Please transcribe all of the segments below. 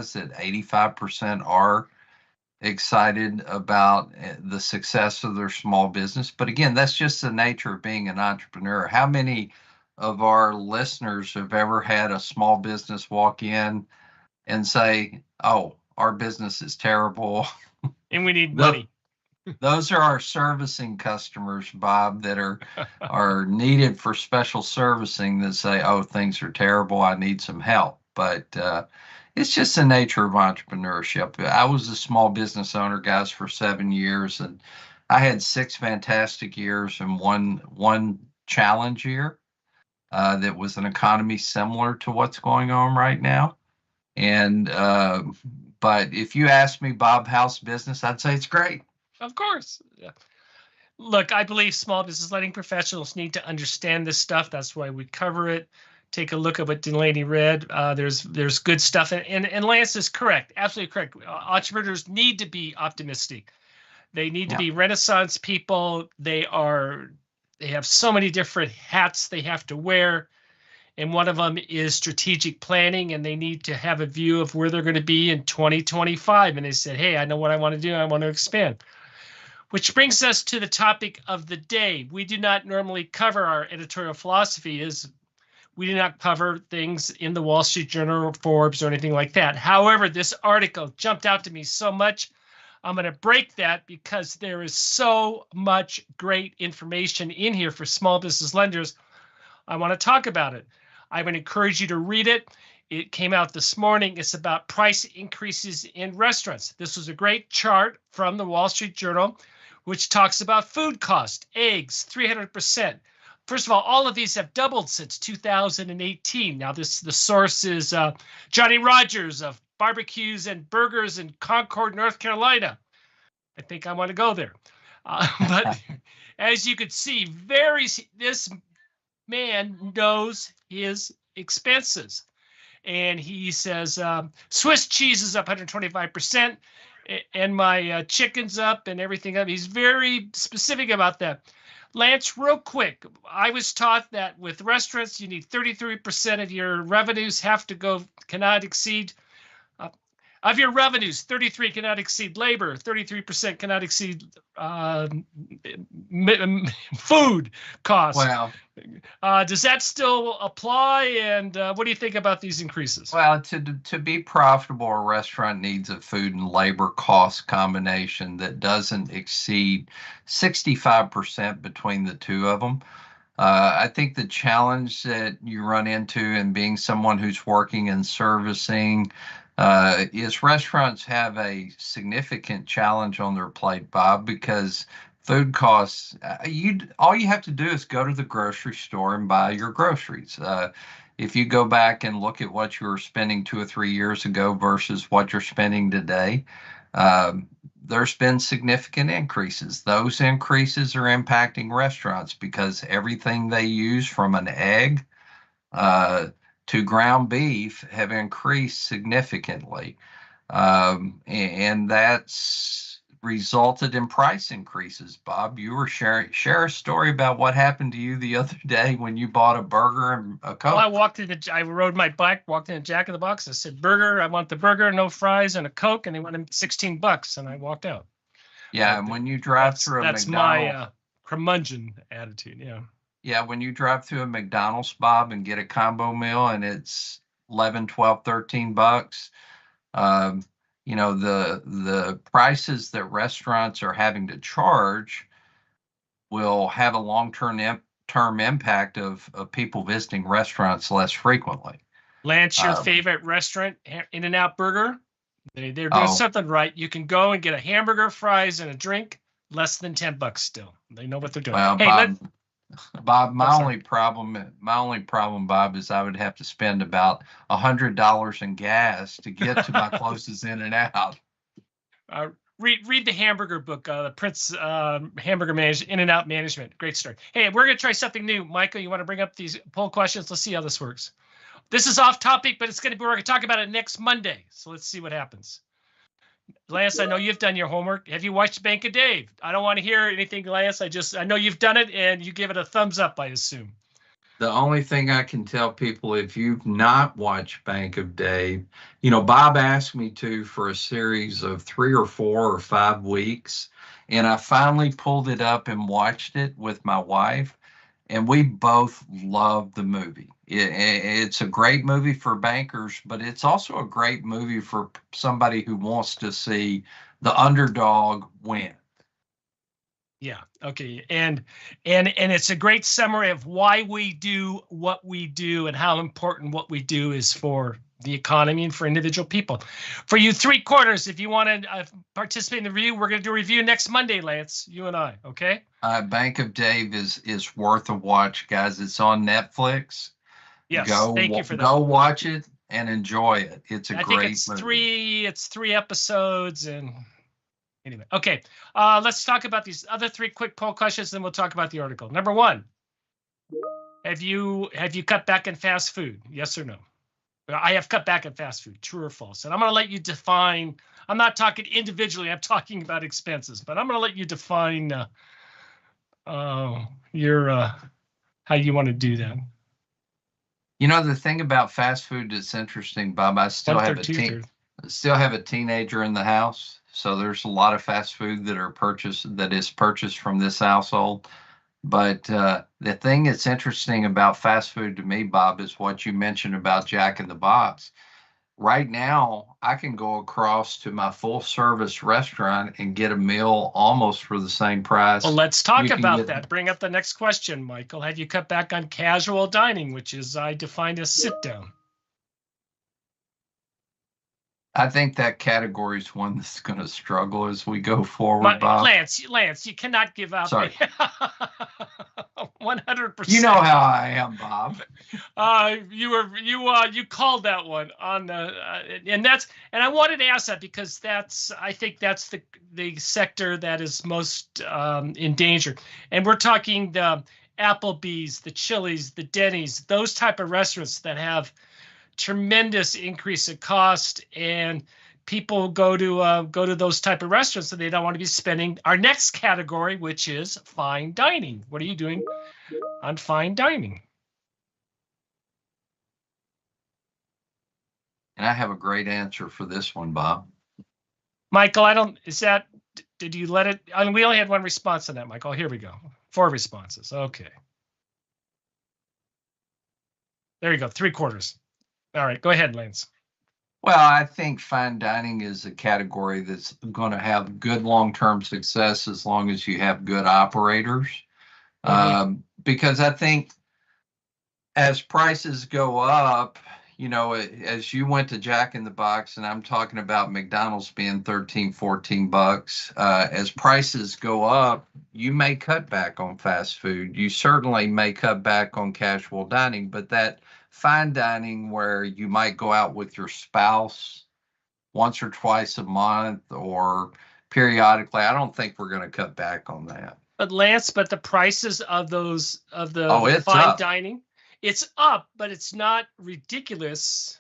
that 85% are excited about the success of their small business. But again, that's just the nature of being an entrepreneur. How many of our listeners have ever had a small business walk in and say, "Oh, our business is terrible, and we need money"? Those are our servicing customers, Bob, that are needed for special servicing that say, "Oh, things are terrible. I need some help." But it's just the nature of entrepreneurship. I was a small business owner, guys, for 7 years, and I had 6 fantastic years and one challenge year that was an economy similar to what's going on right now. And but if you ask me, Bob, how's business? I'd say it's great. Of course. Yeah. Look, I believe small business lending professionals need to understand this stuff. That's why we cover it. Take a look at what Delaney read. There's good stuff, and Lance is correct, absolutely correct. Entrepreneurs need to be optimistic. They need to be Renaissance people. They have so many different hats they have to wear, and one of them is strategic planning, and they need to have a view of where they're going to be in 2025. And they said, "Hey, I know what I want to do. I want to expand." Which brings us to the topic of the day. We do not normally cover, our editorial philosophy is we do not cover things in the Wall Street Journal or Forbes or anything like that. However, this article jumped out to me so much. I'm going to break that because there is so much great information in here for small business lenders. I want to talk about it. I would encourage you to read it. It came out this morning. It's about price increases in restaurants. This was a great chart from the Wall Street Journal, which talks about food cost, eggs, 300%. First of all of these have doubled since 2018. Now, the source is Johnny Rogers of Barbecues and Burgers in Concord, North Carolina. I think I want to go there. But as you could see, this man knows his expenses. And he says, Swiss cheese is up 125%, and my chicken's up and everything up. He's very specific about that. Lance, real quick, I was taught that with restaurants, you need 33% of your revenues cannot exceed, of your revenues, 33 cannot exceed labor, 33% cannot exceed food costs. Wow. Does that still apply? And what do you think about these increases? Well, to be profitable, a restaurant needs a food and labor cost combination that doesn't exceed 65% between the two of them. I think the challenge that you run into in being someone who's working in servicing is restaurants have a significant challenge on their plate, Bob, because food costs, all you have to do is go to the grocery store and buy your groceries. If you go back and look at what you were spending 2 or 3 years ago versus what you're spending today, there's been significant increases. Those increases are impacting restaurants because everything they use, from an egg to ground beef, have increased significantly. And that's resulted in price increases. Bob, you were share a story about what happened to you the other day when you bought a burger and a Coke. Well, I rode my bike, walked in Jack in the Box. I said, "Burger, I want the burger, no fries, and a Coke," and they wanted $16, and I walked out. Yeah, and when you drive through a McDonald's, my curmudgeon attitude. Yeah, when you drive through a McDonald's, Bob, and get a combo meal and it's 11, 12, $13, the prices that restaurants are having to charge will have a long-term impact of people visiting restaurants less frequently. Lance, your favorite restaurant, In-N-Out Burger, they're doing something right. You can go and get a hamburger, fries, and a drink, less than $10 still. They know what they're doing. Well, hey, Bob, my only problem, Bob, is I would have to spend about $100 in gas to get to my closest In-N-Out. Read the hamburger book, the Prince Hamburger In-N-Out Management. Great story. Hey, we're going to try something new. Michael, you want to bring up these poll questions? Let's see how this works. This is off topic, but we're going to talk about it next Monday. So let's see what happens. Lance, I know you've done your homework. Have you watched Bank of Dave? I don't want to hear anything, Lance. I know you've done it, and you give it a thumbs up, I assume. The only thing I can tell people, if you've not watched Bank of Dave, Bob asked me to for a series of 3 or 4 or 5 weeks, and I finally pulled it up and watched it with my wife, and we both loved the movie. It's a great movie for bankers, but it's also a great movie for somebody who wants to see the underdog win. Yeah. Okay. And it's a great summary of why we do what we do and how important what we do is for the economy and for individual people. For you 3/4, if you want to participate in the review, we're going to do a review next Monday, Lance, you and I. Okay. Bank of Dave is worth a watch, guys. It's on Netflix. Yes. Go, thank you for that. Go watch it and enjoy it. It's a I great think it's movie. It's 3 episodes and. Anyway, okay, let's talk about these other 3 quick poll questions, then we'll talk about the article. Number 1, have you cut back on fast food? Yes or no? I have cut back on fast food, true or false? And I'm going to let you define. I'm not talking individually. I'm talking about expenses, but I'm going to let you define your how you want to do that. The thing about fast food that's interesting, Bob, I still have a teenager in the house. So there's a lot of fast food that is purchased from this household. But the thing that's interesting about fast food to me, Bob, is what you mentioned about Jack in the Box. Right now, I can go across to my full service restaurant and get a meal almost for the same price. Well, let's talk about that. Bring up the next question, Michael. Have you cut back on casual dining, which is I define as sit down? I think that category is one that's going to struggle as we go forward, Bob. Lance, you cannot give up. Sorry. 100%. You know how I am, Bob. You called that one on the and I wanted to ask that because I think that's the sector that is most in danger. And we're talking the Applebee's, the Chili's, the Denny's, those type of restaurants that have tremendous increase in cost, and people go to those type of restaurants and they don't want to be spending. Our next category, which is fine dining. What are you doing on fine dining? And I have a great answer for this one, Bob. Michael, did you let it? I mean, we only had one response on that, Michael. Here we go. 4 responses. Okay. There you go. 3/4. All right, go ahead, Lance. Well, I think fine dining is a category that's going to have good long-term success as long as you have good operators. Mm-hmm. Because I think as prices go up, as you went to Jack in the Box, and I'm talking about McDonald's being $13-14, as prices go up, you may cut back on fast food. You certainly may cut back on casual dining, but that fine dining where you might go out with your spouse once or twice a month or periodically, I don't think we're going to cut back on that. But Lance, the prices of it's fine up. Dining, it's up, but it's not ridiculous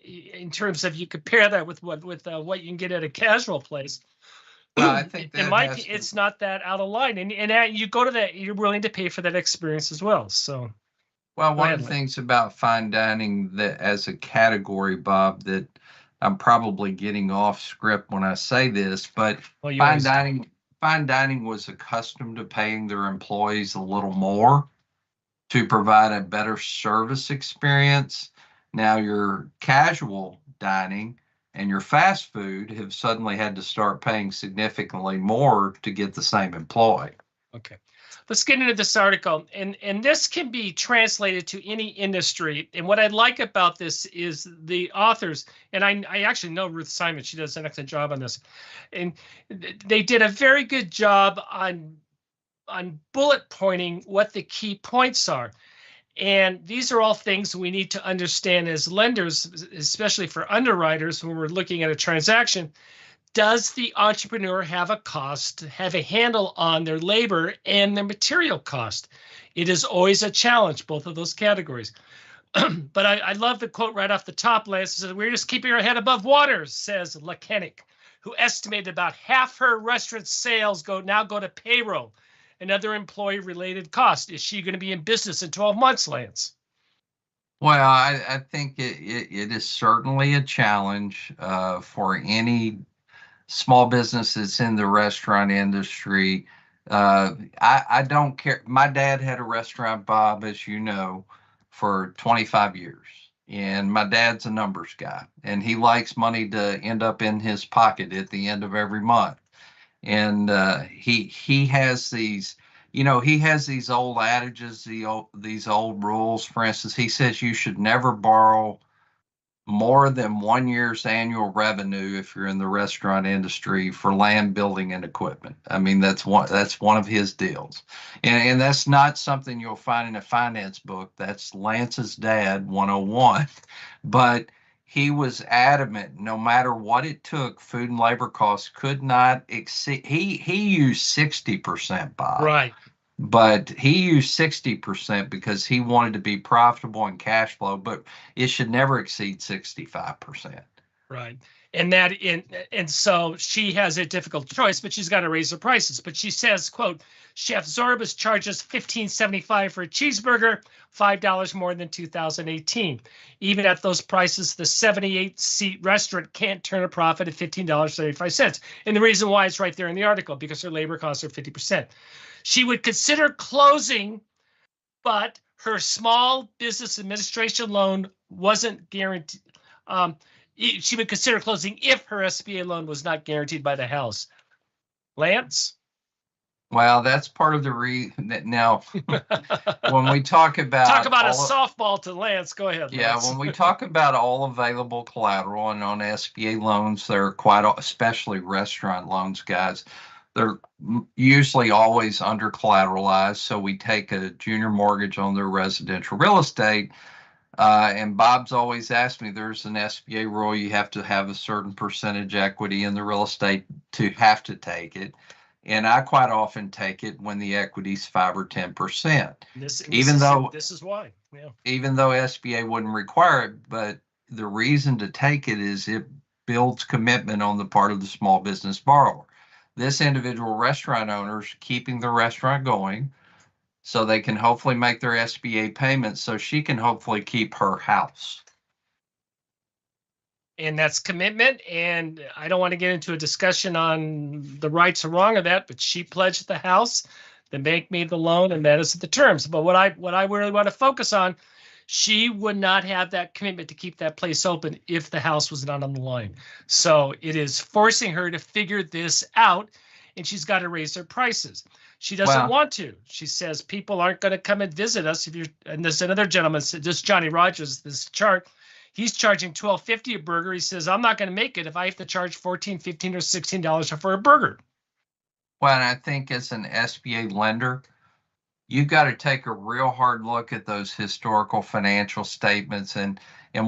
in terms of you compare that with what you can get at a casual place. Well, I think that it's not that out of line, and you go to that, you're willing to pay for that experience as well. So. Well, one of the things about fine dining that as a category, Bob, that I'm probably getting off script when I say this, but fine dining was accustomed to paying their employees a little more to provide a better service experience. Now your casual dining and your fast food have suddenly had to start paying significantly more to get the same employee. Okay. Let's get into this article, and this can be translated to any industry. And what I like about this is the authors, and I actually know Ruth Simon. She does an excellent job on this, and they did a very good job on bullet pointing what the key points are. And these are all things we need to understand as lenders, especially for underwriters when we're looking at a transaction. Does the entrepreneur have a handle on their labor and their material cost? It is always a challenge, both of those categories. But I love the quote right off the top, Lance. It says, "We're just keeping our head above water," says Lacanic, who estimated about half her restaurant sales go to payroll. and other employee-related costs. Is she going to be in business in 12 months, Lance? Well, I think it is certainly a challenge for any small business that's in the restaurant industry. I don't care. My dad had a restaurant, Bob, as you know, for 25 years. And my dad's a numbers guy, and he likes money to end up in his pocket at the end of every month. And he has these, he has these old adages, these old rules. For instance, he says you should never borrow more than 1 year's annual revenue if you're in the restaurant industry for land, building, and equipment. I mean, that's one of his deals, and that's not something you'll find in a finance book. That's Lance's dad 101, but he was adamant. No matter what it took, food and labor costs could not exceed. He used 60%, Bob. Right. But he used 60% because he wanted to be profitable in cash flow, but it should never exceed 65%. Right. And so she has a difficult choice, but she's got to raise her prices. But she says, quote, Chef Zorbas charges $15.75 for a cheeseburger, $5 more than 2018. Even at those prices, the 78-seat restaurant can't turn a profit at $15.35. And the reason why is right there in the article, because her labor costs are 50%. She would consider closing, but her small business administration loan wasn't guaranteed. She would consider closing if her SBA loan was not guaranteed by the house. Lance? Well, that's part of the now. When we talk about a softball to Lance, go ahead. Yeah, Lance. when we talk about all available collateral, and on SBA loans, they're quite, especially restaurant loans, guys, they're usually always under collateralized. So we take a junior mortgage on their residential real estate. And Bob's always asked me, there's an SBA rule, you have to have a certain percentage equity in the real estate to have to take it. And I quite often take it when the equity's 5 or 10%. This is why. Yeah. Even though SBA wouldn't require it, but the reason to take it is it builds commitment on the part of the small business borrower. This individual restaurant owner's keeping the restaurant going, so they can hopefully make their SBA payments so she can hopefully keep her house. And that's commitment. And I don't want to get into a discussion on the rights or wrong of that, but she pledged the house, the bank made the loan, and that is the terms. But what I really want to focus on, she would not have that commitment to keep that place open if the house was not on the line. So it is forcing her to figure this out, and she's got to raise her prices. She doesn't want to. She says people aren't going to come and visit us if you're. And this another gentleman said, this Johnny Rogers, this chart, he's charging $12.50 a burger. He says, I'm not going to make it if I have to charge $14, $15, or $16 for a burger. Well, and I think as an SBA lender, you've got to take a real hard look at those historical financial statements, and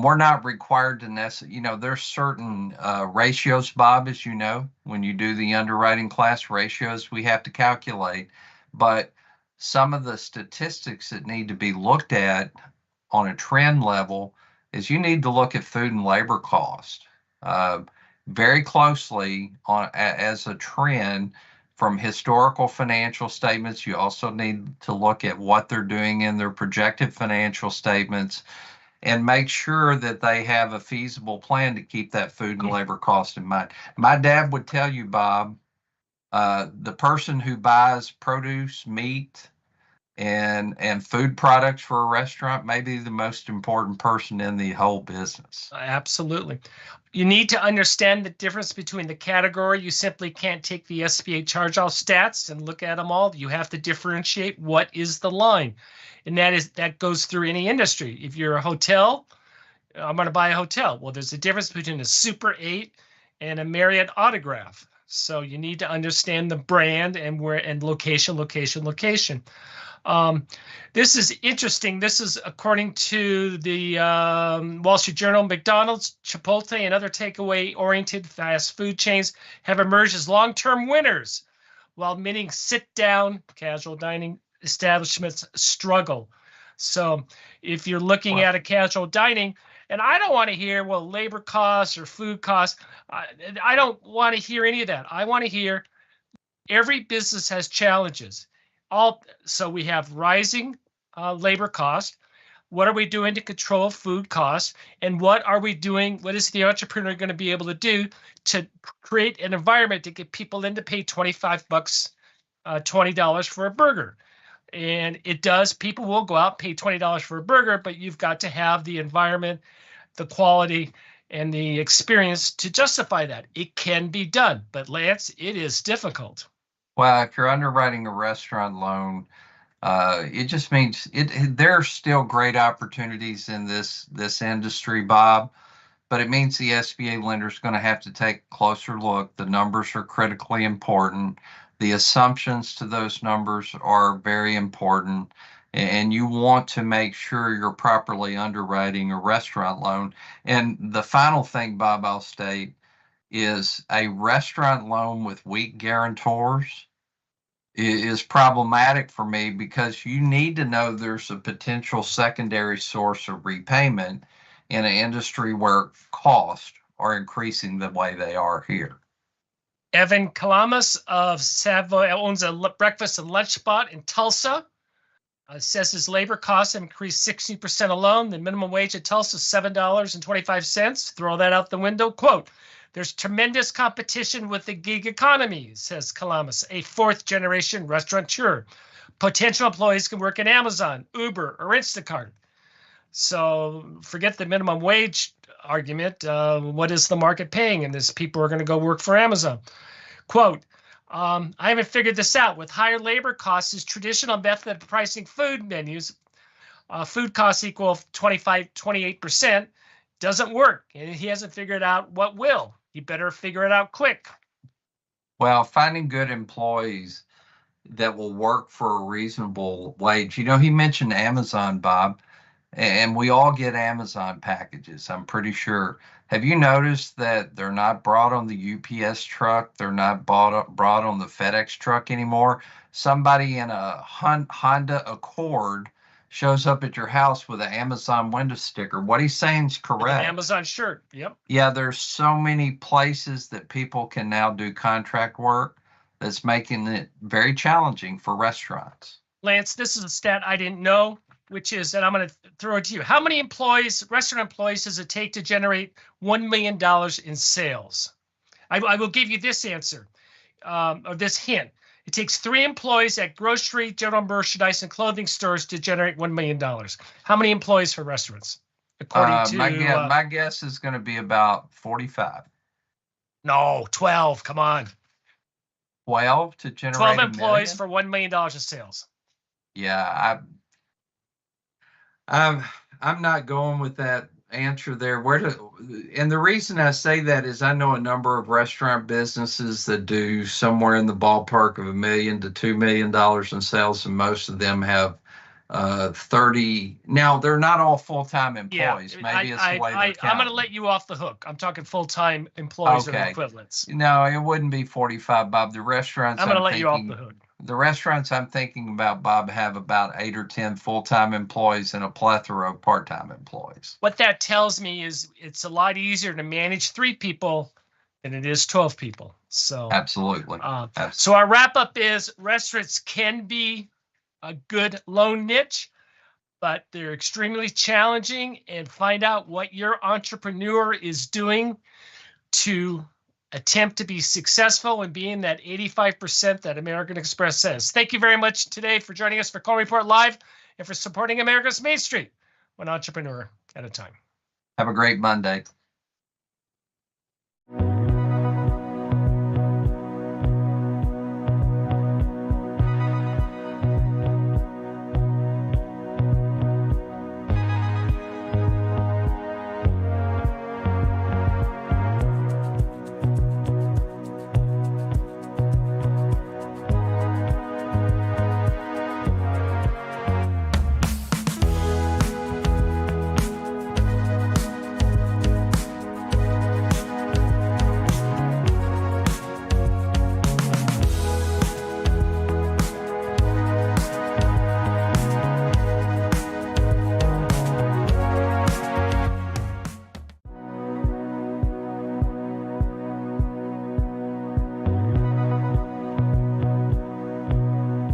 we're not required to necessarily, there's certain ratios, Bob, as you know, when you do the underwriting class, ratios we have to calculate, but some of the statistics that need to be looked at on a trend level is you need to look at food and labor cost very closely as a trend. From historical financial statements, you also need to look at what they're doing in their projected financial statements and make sure that they have a feasible plan to keep that food and labor cost in mind. My dad would tell you, Bob, the person who buys produce, meat, and food products for a restaurant may be the most important person in the whole business. Absolutely. You need to understand the difference between the category. You simply can't take the SBA charge-off stats and look at them all. You have to differentiate what is the line. And that goes through any industry. If you're a hotel, I'm going to buy a hotel. Well, there's a difference between a Super 8 and a Marriott Autograph. So you need to understand the brand and location. This is interesting. This is according to the Wall Street Journal. McDonald's, Chipotle, and other takeaway-oriented fast food chains have emerged as long-term winners, while many sit-down casual dining establishments struggle. So if you're looking at a casual dining, and I don't want to hear, well, labor costs or food costs. I don't want to hear any of that. I want to hear every business has challenges. So we have rising labor costs. What are we doing to control food costs? And what are we doing? What is the entrepreneur going to be able to do to create an environment to get people in to pay $25, $20 for a burger? And it does, people will go out and pay $20 for a burger, but you've got to have the environment, the quality, and the experience to justify that. It can be done, but Lance, it is difficult. Well, if you're underwriting a restaurant loan, it just means there are still great opportunities in this industry, Bob, but it means the SBA lender is going to have to take a closer look. The numbers are critically important. The assumptions to those numbers are very important, and you want to make sure you're properly underwriting a restaurant loan. And the final thing, Bob, I'll state is a restaurant loan with weak guarantors is problematic for me, because you need to know there's a potential secondary source of repayment in an industry where costs are increasing the way they are here. Evan Kalamas of Savoy owns a breakfast and lunch spot in Tulsa. Says his labor costs have increased 60% alone. The minimum wage at Tulsa is $7.25. Throw that out the window. Quote, "There's tremendous competition with the gig economy," says Kalamas, a fourth-generation restaurateur. Potential employees can work at Amazon, Uber, or Instacart. So forget the minimum wage argument. What is the market paying? And these people are going to go work for Amazon. Quote, "I haven't figured this out. With higher labor costs, his traditional method of pricing food menus, food costs equal 28%, doesn't work. And he hasn't figured out what will. He better figure it out quick." Well, finding good employees that will work for a reasonable wage. You know, he mentioned Amazon, Bob, and we all get Amazon packages, I'm pretty sure. Have you noticed that they're not brought on the UPS truck? They're not brought on the FedEx truck anymore. Somebody in a Honda Accord shows up at your house with an Amazon window sticker. What he's saying is correct. An Amazon shirt. Yep. Yeah, there's so many places that people can now do contract work that's making it very challenging for restaurants. Lance, this is a stat I didn't know, which is, and I'm going to throw it to you. How many employees, restaurant employees, does it take to generate $1 million in sales? I will give you this answer, or this hint. It takes 3 employees at grocery, general merchandise, and clothing stores to generate $1 million. How many employees for restaurants? According to my guess is going to be about 45. No, 12. Come on. 12 to generate 12 employees for $1 million in sales. Yeah, I'm not going with that answer there. And the reason I say that is I know a number of restaurant businesses that do somewhere in the ballpark of $1 million to $2 million in sales, and most of them have 30. Now, they're not all full-time employees. Yeah, Maybe it's the way they're I'm going to let you off the hook. I'm talking full-time employees or equivalents. No, it wouldn't be 45, Bob. The restaurants I'm going to let you off the hook. The restaurants I'm thinking about, Bob, have about 8 or 10 full-time employees and a plethora of part-time employees. What that tells me is it's a lot easier to manage 3 people than it is 12 people. So absolutely. So our wrap-up is restaurants can be a good loan niche, but they're extremely challenging, and find out what your entrepreneur is doing to attempt to be successful and be in that 85% that American Express says. Thank you very much today for joining us for Coleman Report Live and for supporting America's Main Street, one entrepreneur at a time. Have a great Monday.